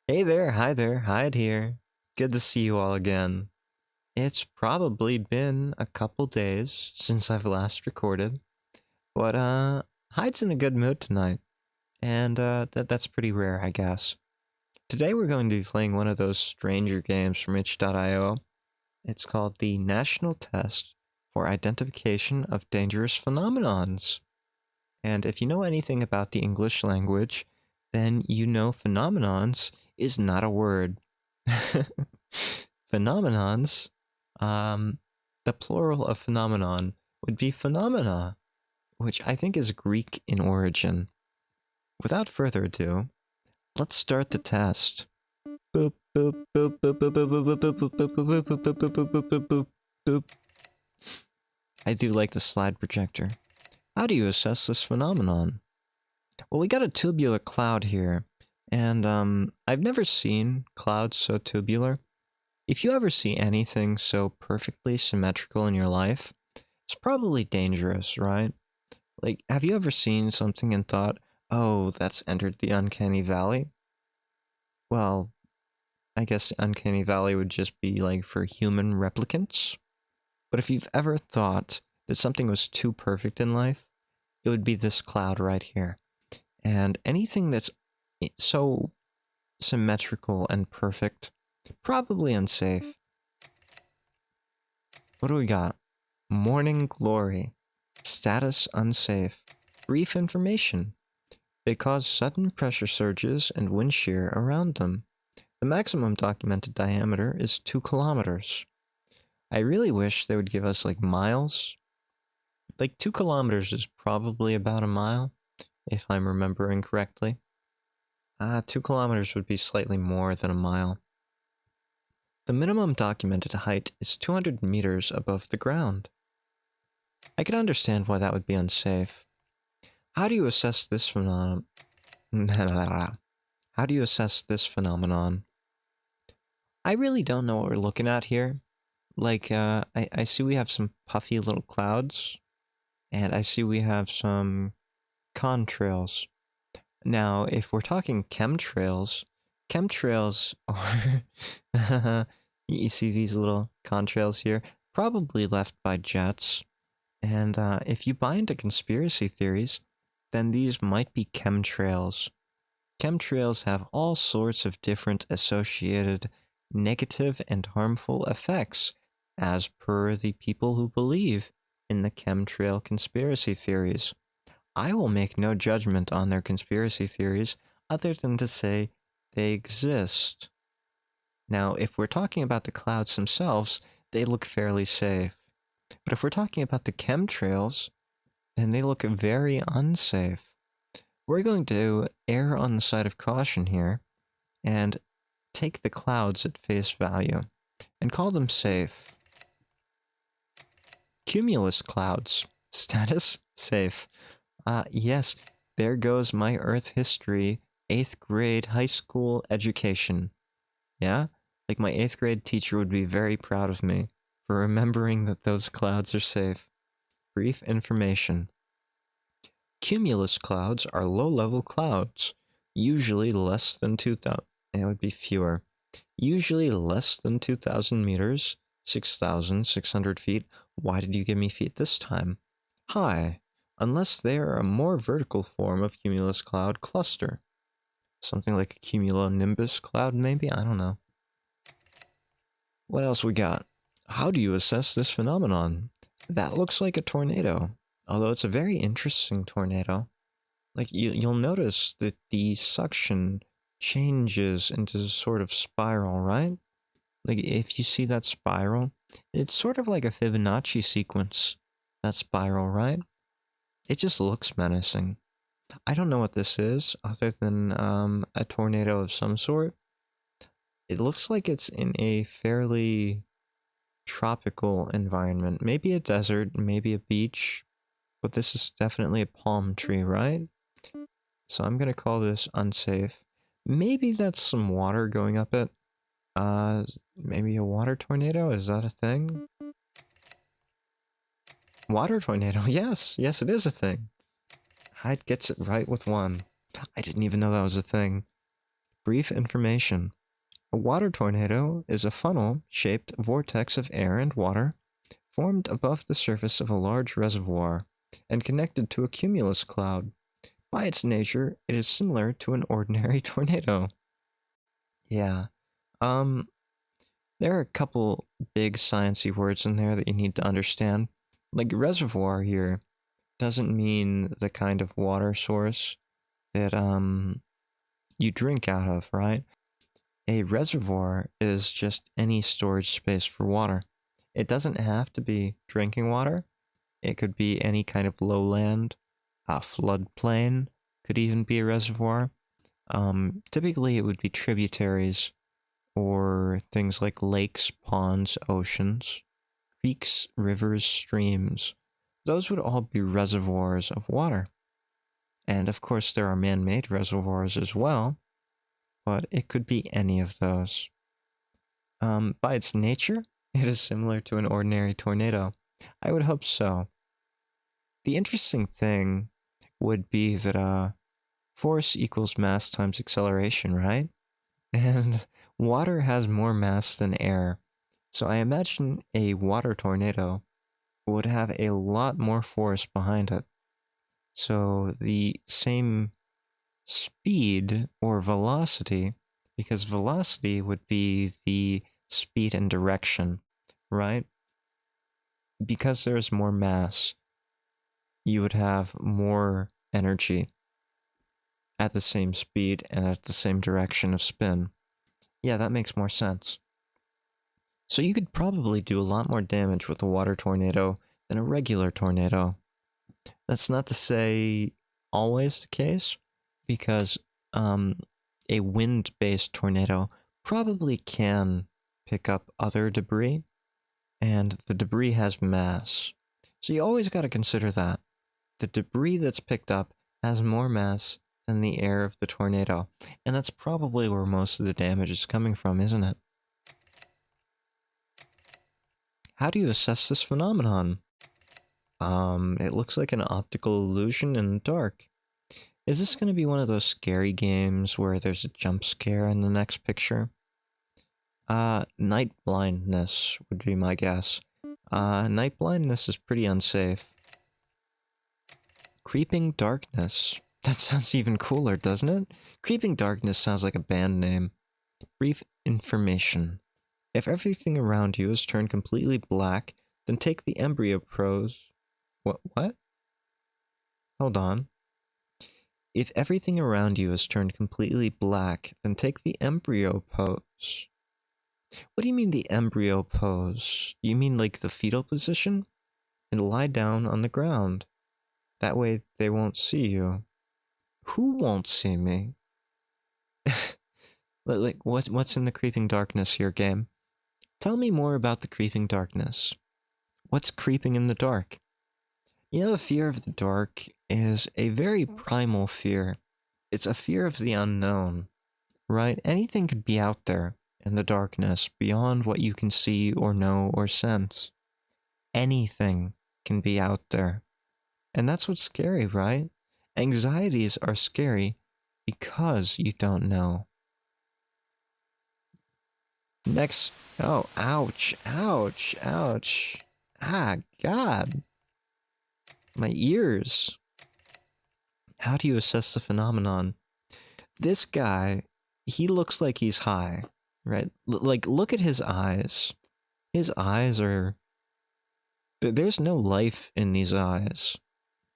Hey there, hi there, Hyde here. Good to see you all again. It's probably been a couple days since I've last recorded, but Hyde's in a good mood tonight, and that's pretty rare, I guess. Today we're going to be playing one of those stranger games from itch.io. It's called the National Test for Identification of Dangerous Phenomenons. And if you know anything about the English language, then you know phenomenons is not a word. Phenomenons, um, the plural of phenomenon would be phenomena, which I think is Greek in origin. Without further ado, let's start the test. Boop, boop, boop, boop, boop, boop, boop, boop, boop, boop, boop, boop, boop, boop, boop, boop, boop, boop. I do like the slide projector. How do you assess this phenomenon? Well, we got a tubular cloud here, and I've never seen clouds so tubular. If you ever see anything so perfectly symmetrical in your life, it's probably dangerous, right? Like, have you ever seen something and thought, oh, that's entered the uncanny valley? Well, I guess the uncanny valley would just be like for human replicants. But if you've ever thought that something was too perfect in life, it would be this cloud right here. And anything that's so symmetrical and perfect, probably unsafe. What do we got? Morning glory. Status unsafe. Brief information. They cause sudden pressure surges and wind shear around them. The maximum documented diameter is 2 kilometers. I really wish they would give us like miles. Like 2 kilometers is probably about a mile, if I'm remembering correctly. 2 kilometers would be slightly more than a mile. The minimum documented height is 200 meters above the ground. I can understand why that would be unsafe. How do you assess this phenomenon? How do you assess this phenomenon? I really don't know what we're looking at here. Like, I see we have some puffy little clouds, and I see we have some contrails. Now, if we're talking chemtrails are... you see these little contrails here? Probably left by jets. And if you buy into conspiracy theories, then these might be chemtrails. Chemtrails have all sorts of different associated negative and harmful effects, as per the people who believe in the chemtrail conspiracy theories. I will make no judgment on their conspiracy theories other than to say they exist. Now, if we're talking about the clouds themselves, they look fairly safe. But if we're talking about the chemtrails, then they look very unsafe. We're going to err on the side of caution here and take the clouds at face value and call them safe. Cumulus clouds. Status safe. Yes, there goes my Earth history 8th grade high school education. Yeah? Like my 8th grade teacher would be very proud of me for remembering that those clouds are safe. Brief information. Cumulus clouds are low-level clouds, usually less than 2,000. It would be fewer. Usually less than 2,000 meters, 6,600 feet. Why did you give me feet this time? High, unless they are a more vertical form of cumulus cloud cluster. Something like a cumulonimbus cloud, maybe? I don't know. What else we got? How do you assess this phenomenon? That looks like a tornado, although it's a very interesting tornado. Like, you'll notice that the suction changes into a sort of spiral, right? Like, if you see that spiral, it's sort of like a Fibonacci sequence, that spiral, right? It just looks menacing. I don't know what this is, other than a tornado of some sort. It looks like it's in a fairly tropical environment. Maybe a desert, maybe a beach, but this is definitely a palm tree, right? So I'm gonna call this unsafe. Maybe that's some water going up it. Maybe a water tornado? Is that a thing? Water tornado, yes, yes it is a thing. Hyde gets it right with one. I didn't even know that was a thing. Brief information. A water tornado is a funnel-shaped vortex of air and water formed above the surface of a large reservoir and connected to a cumulus cloud. By its nature, it is similar to an ordinary tornado. Yeah. Um, there are a couple big sciencey words in there that you need to understand. Like reservoir here doesn't mean the kind of water source that you drink out of, right? A reservoir is just any storage space for water. It doesn't have to be drinking water. It could be any kind of lowland, a floodplain could even be a reservoir. Typically, it would be tributaries or things like lakes, ponds, oceans, creeks, rivers, streams. Those would all be reservoirs of water. And of course, there are man-made reservoirs as well, but it could be any of those. By its nature, it is similar to an ordinary tornado. I would hope so. The interesting thing would be that force equals mass times acceleration, right? And water has more mass than air. So I imagine a water tornado would have a lot more force behind it. So the same speed or velocity, because velocity would be the speed and direction, right? Because there's more mass, you would have more energy at the same speed and at the same direction of spin. Yeah, that makes more sense. So you could probably do a lot more damage with a water tornado than a regular tornado. That's not to say always the case, because a wind-based tornado probably can pick up other debris, and the debris has mass. So you always got to consider that. The debris that's picked up has more mass than the air of the tornado, and that's probably where most of the damage is coming from, isn't it? How do you assess this phenomenon? It looks like an optical illusion in the dark. Is this going to be one of those scary games where there's a jump scare in the next picture? Night blindness would be my guess. Night blindness is pretty unsafe. Creeping darkness. That sounds even cooler, doesn't it? Creeping darkness sounds like a band name. Brief information. If everything around you is turned completely black, then take the embryo pose. What? Hold on. If everything around you is turned completely black, then take the embryo pose. What do you mean the embryo pose? You mean like the fetal position? And lie down on the ground. That way they won't see you. Who won't see me? Like, what's in the creeping darkness here, game? Tell me more about the creeping darkness. What's creeping in the dark? You know, the fear of the dark is a very primal fear. It's a fear of the unknown, right? Anything could be out there in the darkness beyond what you can see or know or sense. Anything can be out there. And that's what's scary, right? Anxieties are scary because you don't know. Next, oh, ouch, ouch, ouch. Ah, God. My ears. How do you assess the phenomenon? This guy, he looks like he's high, right? Like, look at his eyes. His eyes are... There's no life in these eyes.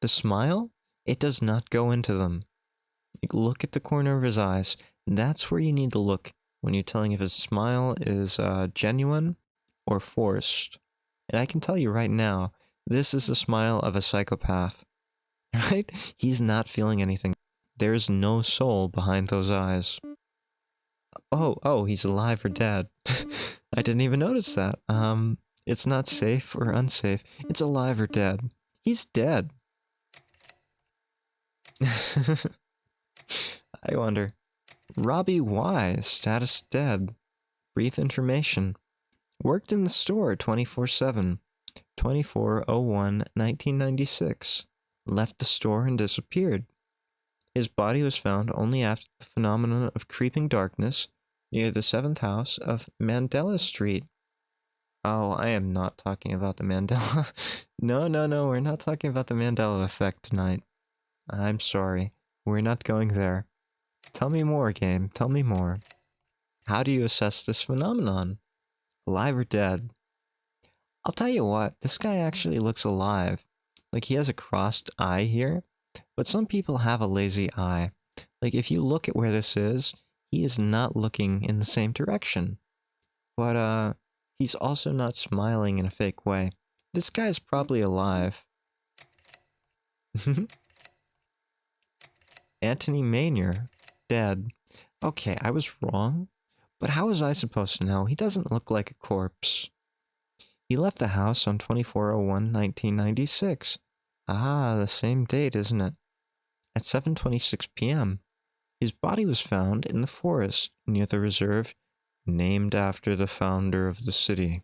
The smile, it does not go into them. Like, look at the corner of his eyes. That's where you need to look when you're telling if his smile is genuine or forced. And I can tell you right now, this is the smile of a psychopath. Right? He's not feeling anything. There's no soul behind those eyes. Oh, he's alive or dead. I didn't even notice that. It's not safe or unsafe. It's alive or dead. He's dead. I wonder. Robbie Y, status dead. Brief information. Worked in the store 24/7. 24/01/1996. Left the store and disappeared. His body was found only after the phenomenon of creeping darkness near the 7th house of Mandela Street. Oh, I am not talking about the Mandela. No, we're not talking about the Mandela effect tonight. I'm sorry. We're not going there. Tell me more, game. Tell me more. How do you assess this phenomenon? Alive or dead? I'll tell you what, this guy actually looks alive. Like, he has a crossed eye here, but some people have a lazy eye. Like, if you look at where this is, he is not looking in the same direction. But, he's also not smiling in a fake way. This guy's probably alive. Anthony Manier, dead. Okay, I was wrong. But how was I supposed to know? He doesn't look like a corpse. He left the house on 24/01/1996. Ah, the same date, isn't it? At 7:26 p.m. His body was found in the forest near the reserve named after the founder of the city,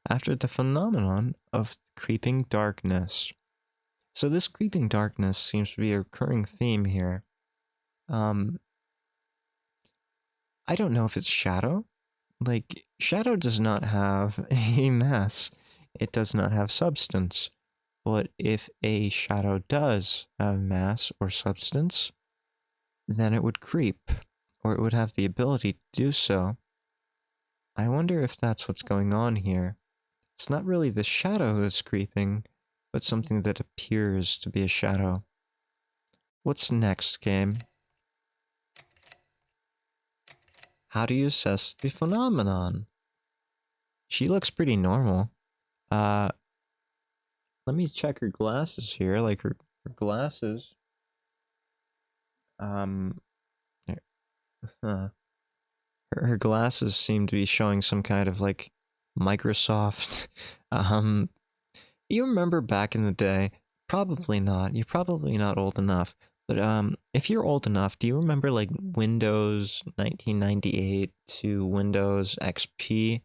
after the phenomenon of creeping darkness. So this creeping darkness seems to be a recurring theme here. I don't know if it's shadow. Like, shadow does not have a mass. It does not have substance. But if a shadow does have mass or substance, then it would creep, or it would have the ability to do so. I wonder if that's what's going on here. It's not really the shadow that's creeping, but something that appears to be a shadow. What's next, game? How do you assess the phenomenon? She looks pretty normal. Let me check her glasses here. Like, her glasses. Her glasses seem to be showing some kind of, like, Microsoft. You remember back in the day? Probably not. You're probably not old enough. But if you're old enough, do you remember, like, Windows 1998 to Windows XP?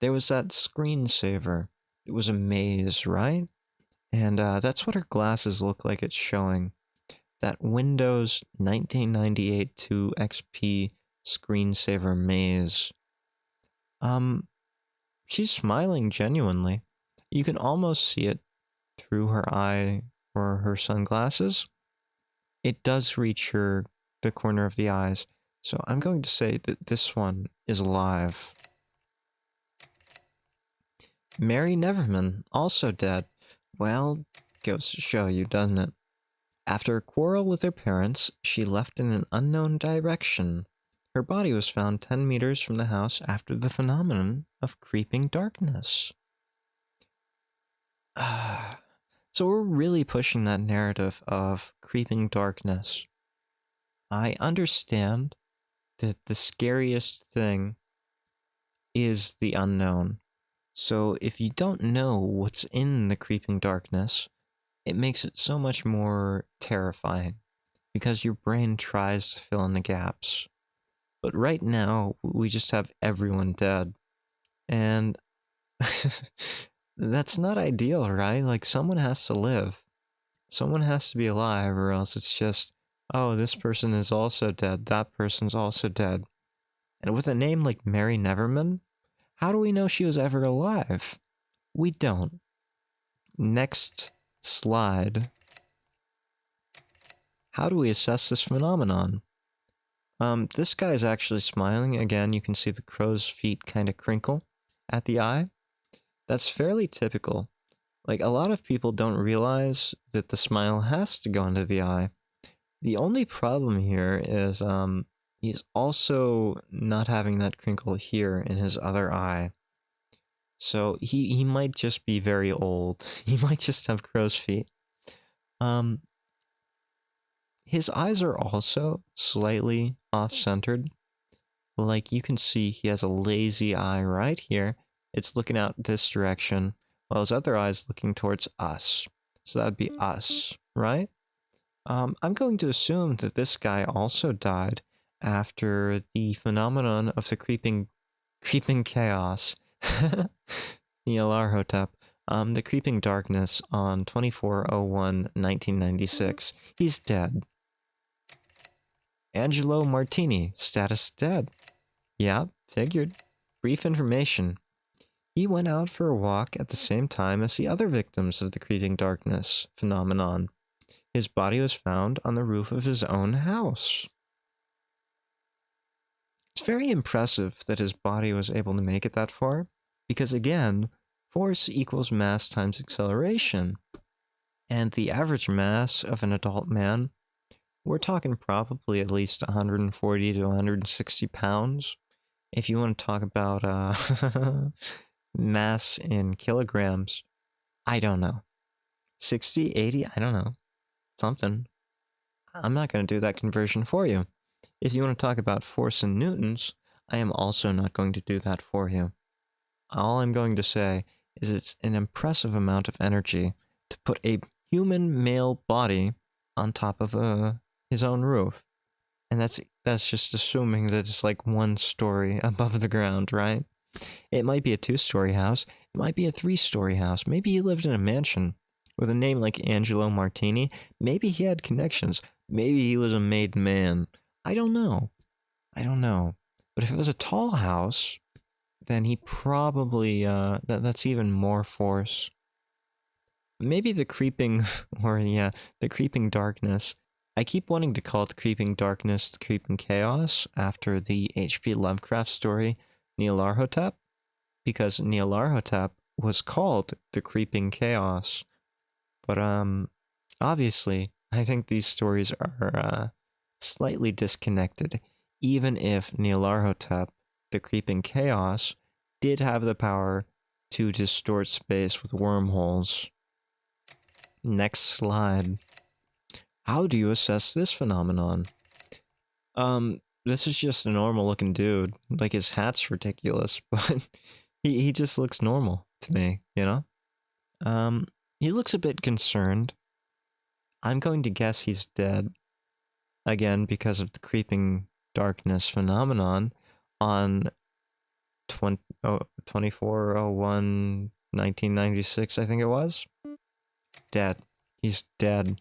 There was that screensaver. It was a maze, right? And that's what her glasses look like it's showing. That Windows 1998 to XP screensaver maze. She's smiling genuinely. You can almost see it through her eye or her sunglasses. It does reach the corner of the eyes. So I'm going to say that this one is alive. Mary Neverman, also dead. Well, goes to show you, doesn't it? After a quarrel with her parents, she left in an unknown direction. Her body was found 10 meters from the house after the phenomenon of creeping darkness. So we're really pushing that narrative of creeping darkness. I understand that the scariest thing is the unknown. So if you don't know what's in the creeping darkness, it makes it so much more terrifying because your brain tries to fill in the gaps. But right now, we just have everyone dead. And that's not ideal, right? Like, someone has to live. Someone has to be alive, or else it's just, oh, this person is also dead, that person's also dead. And with a name like Mary Neverman, how do we know she was ever alive? We don't. Next slide. How do we assess this phenomenon? This guy is actually smiling. Again, you can see the crow's feet kind of crinkle at the eye. That's fairly typical. Like, a lot of people don't realize that the smile has to go into the eye. The only problem here is, he's also not having that crinkle here in his other eye. So he might just be very old. He might just have crow's feet. His eyes are also slightly off-centered. Like, you can see he has a lazy eye right here. It's looking out this direction, while his other eye is looking towards us. So that'd be us, right? I'm going to assume that this guy also died after the phenomenon of the creeping chaos. Nyarlathotep. The creeping darkness on 24/01/1996. He's dead. Angelo Martini, status dead. Yeah, figured. Brief information. He went out for a walk at the same time as the other victims of the creeping darkness phenomenon. His body was found on the roof of his own house. It's very impressive that his body was able to make it that far, because again, force equals mass times acceleration. And the average mass of an adult man, we're talking probably at least 140 to 160 pounds. If you want to talk about mass in kilograms, I don't know. 60, 80, I don't know. Something. I'm not going to do that conversion for you. If you want to talk about force in newtons, I am also not going to do that for you. All I'm going to say is it's an impressive amount of energy to put a human male body on top of his own roof. And that's just assuming that it's like 1 story above the ground, right? It might be a 2-story house. It might be a 3-story house. Maybe he lived in a mansion with a name like Angelo Martini. Maybe he had connections. Maybe he was a made man. I don't know. But if it was a tall house, then he probably that's even more force. Maybe the creeping the creeping darkness. I keep wanting to call it the creeping darkness, the creeping chaos after the H.P. Lovecraft story Nyarlathotep, because Nyarlathotep was called the creeping chaos. But obviously, I think these stories are slightly disconnected, even if Nyarlathotep, the creeping chaos, did have the power to distort space with wormholes. Next slide. How do you assess this phenomenon? This is just a normal looking dude. Like, his hat's ridiculous, but he just looks normal to me, you know? He looks a bit concerned. I'm going to guess he's dead. Again, because of the creeping darkness phenomenon on 24/01/1996, I think it was. Dead. He's dead.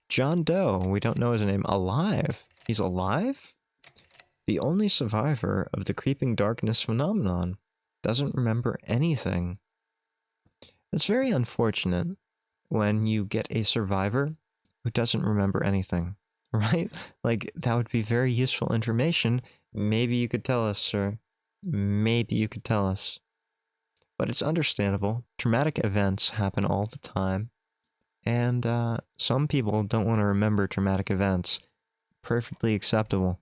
John Doe, we don't know his name. Alive? He's alive? The only survivor of the creeping darkness phenomenon. Doesn't remember anything. It's very unfortunate when you get a survivor who doesn't remember anything, right? Like, that would be very useful information. Maybe you could tell us, sir. Maybe you could tell us. But it's understandable. Traumatic events happen all the time. And some people don't want to remember traumatic events. Perfectly acceptable.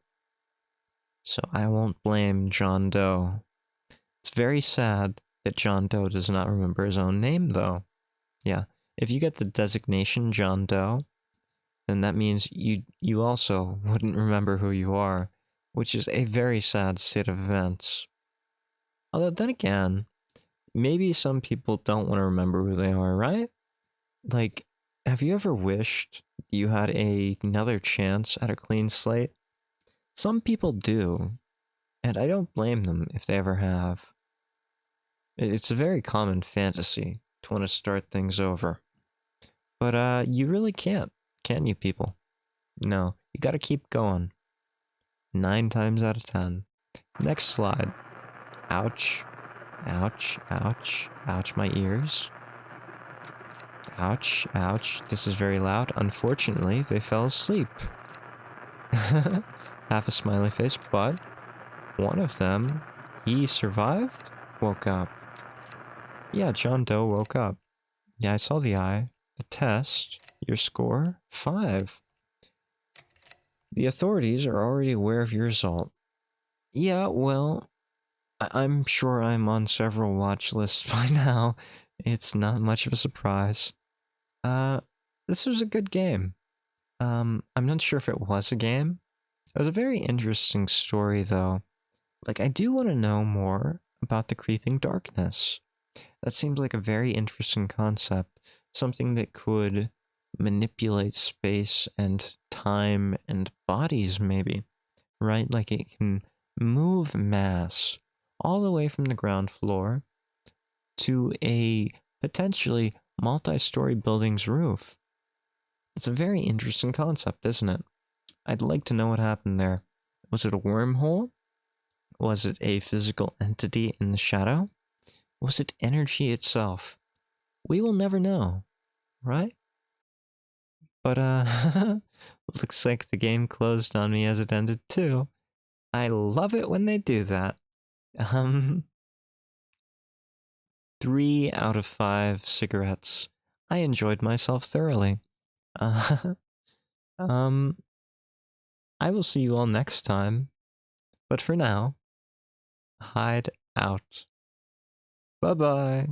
So I won't blame John Doe. It's very sad that John Doe does not remember his own name, though. Yeah, if you get the designation John Doe, then that means you also wouldn't remember who you are, which is a very sad state of events. Although then again, maybe some people don't want to remember who they are, right? Like, have you ever wished you had another chance at a clean slate? Some people do, and I don't blame them if they ever have. It's a very common fantasy to want to start things over. But you really can't, can you, people? No, you gotta keep going. 9 times out of 10. Next slide. Ouch. Ouch, ouch, ouch my ears. Ouch, ouch. This is very loud. Unfortunately, they fell asleep. Half a smiley face, but one of them, he survived? Woke up. Yeah, John Doe woke up. Yeah, I saw the eye. The test. Your score? 5. The authorities are already aware of your result. Yeah, well, I'm sure I'm on several watch lists by now. It's not much of a surprise. This was a good game. I'm not sure if it was a game. It was a very interesting story, though. Like, I do want to know more about the creeping darkness. That seems like a very interesting concept. Something that could manipulate space and time and bodies, maybe. Right? Like, it can move mass all the way from the ground floor to a potentially multi-story building's roof. It's a very interesting concept, isn't it? I'd like to know what happened there. Was it a wormhole? Was it a physical entity in the shadow? Was it energy itself? We will never know, right? But, looks like the game closed on me as it ended too. I love it when they do that. 3 out of 5 cigarettes. I enjoyed myself thoroughly. Uh, um, I will see you all next time. But for now, hide out. Bye-bye.